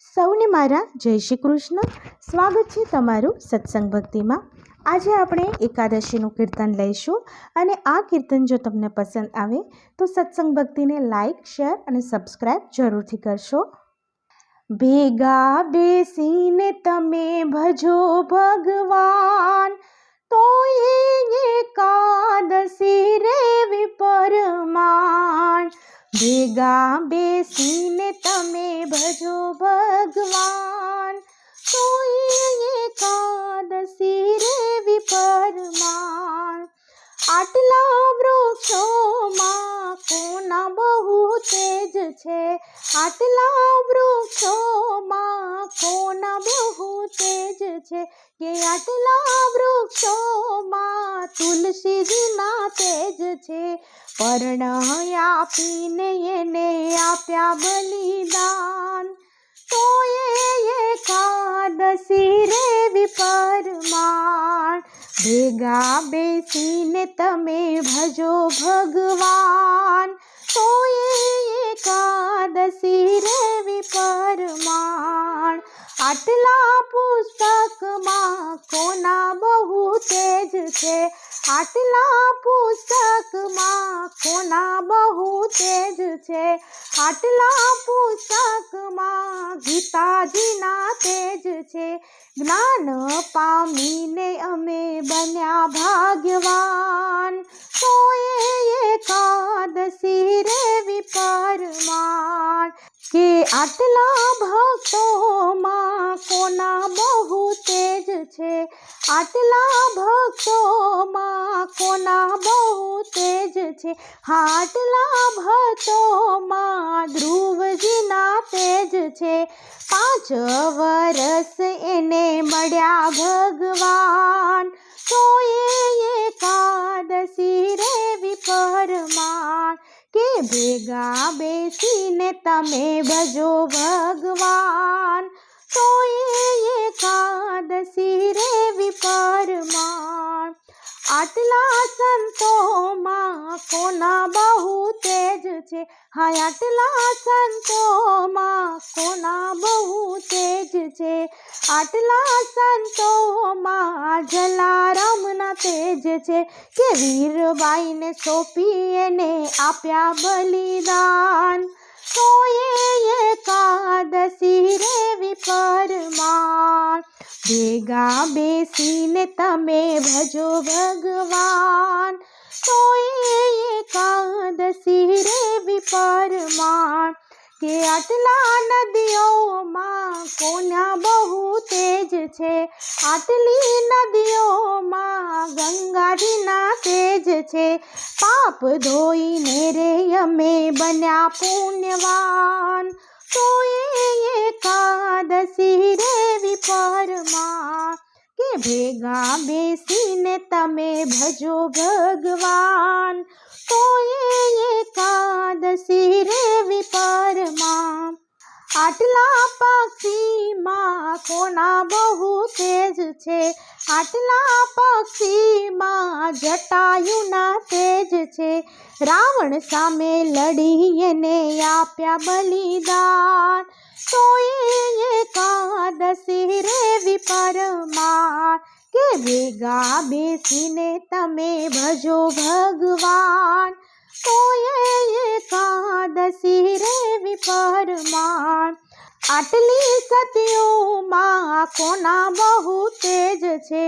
સૌને મારા જય શ્રી કૃષ્ણ. સ્વાગત છે તમારું સત્સંગ ભક્તિમાં. આજે આપણે એકાદશીનું કીર્તન લઈશું અને આ કીર્તન જો તમને પસંદ આવે તો સત્સંગ ભક્તિને લાઈક, શેર અને સબસ્ક્રાઈબ જરૂરથી કરશો. ભેગા બેસીને તમે ભજો ભગવાન, તો એકાદશી રેવી પરમાણ. ભેગા બેસીને તમે ભજો ભગવાન, તો એકાદશી રેવી પરમાણ. આટલા વૃક્ષોમાં કોના બહુ તેજ છે, આટલા વૃક્ષોમાં કોના બહુ તેજ છે, કે આટલા વૃક્ષોમાં તુલસીજીના તેજ છે. પર્ણ આપીને એને આપ્યા બલિદાન, તો એકાદશી રેવી પરમાણ. ભેગા બેસીને તમે ભજો ભગવાન, તો એકાદશી રેવી પરમાણ. આટલા પુસ્તકમાં કોના બહુ તેજ છે, આટલા પુસ્તકમાં કોના બહુ તેજ છે, આટલા પુસ્તકમાં ગીતાજીના તેજ છે. જ્ઞાન પામીને અમે બન્યા ભાગ્યવાન, તો એકાદશી રેવી પરમાણ. કે આટલા ભક્તોમાં કોના બહુ તેજ છે, આટલા ભક્તોમાં કોના બહુ તેજ છે, આટલા ભક્તોમાં ધ્રુવજીના તેજ છે. 5 વર્ષ એને મળ્યા ભગવાન, તો એકાદશી રેવી પરમાણ. કે ભેગા બેસીને તમે ભજો ભગવાન, તો એકાદશી રેવી પરમાણ. આટલા સંતોમાં કોના બહુ તેજ છે, હા આટલા સંતોમાં કોના બહુ તેજ છે, આટલા સંતોમાં જલારામના તેજ છે. કે વીરબાઈને સોંપી એને આપ્યા બલિદાન, તો એકાદશી રેવી પરમાણ. ભેગા બેસીને તમે ભજો ભગવાન, તો એકાદશી રેવી પરમાણ. કે આટલા નદીઓમાં કોના બહુ તેજ છે, આટલી નદીઓમાં ગંગાજીના તેજ છે. પાપ ધોઈને રે અમે બન્યા પુણ્યવાન, તો એકાદશી રેવી પરમાણ. કે ભેગા બેસીને તમે ભજો ભગવાન, તો એકાદશી રેવી પરમાણ. આટલા પક્ષીમાં કોના બહુ તેજ છે, આટલા પક્ષીમાં જટાયુના તેજ છે. રાવણ સામે લડી એને આપ્યા બલિદાન, તો એકાદશી રેવી પરમાણ. કે ભેગા બેસીને તમે ભજો ભગવાન, તો એકાદશી રેવી પરમાણ. આટલી સતીઓમાં કોના બહુ તેજ છે,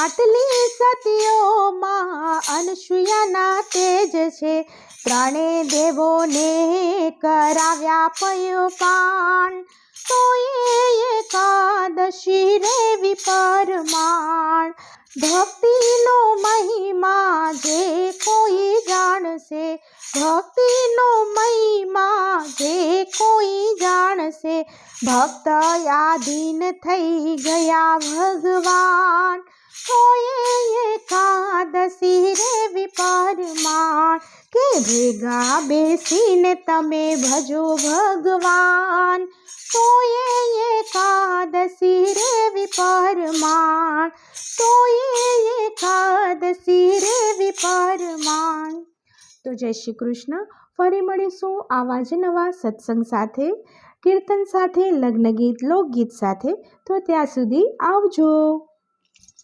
આટલી સતીઓમાં અનસૂયાના તેજ છે. ત્રણે દેવોને કરાવ્યા પયોપાન, તો એકાદશી રેવી પરમાણ. ભક્તિનો મહિમા જે કોઈ જાણશે, ભક્તિનો મહિમા જે કોઈ જાણશે, ભક્ત આધીન થઈ ગયા ભગવાન, તો એકાદશી રેવી પરમાણ. કે ભેગા બેસીને તમે ભજો ભગવાન, તો એકાદશી રેવી પરમાણ, તો એકાદશી રેવી પરમાણ. તો જય શ્રી કૃષ્ણ. ફરી મળીશું આવા જ નવા સત્સંગ સાથે. કીર્તન સાથે, લગ્ન ગીત, લોકગીત સાથે. તો ત્યાં સુધી આવજો.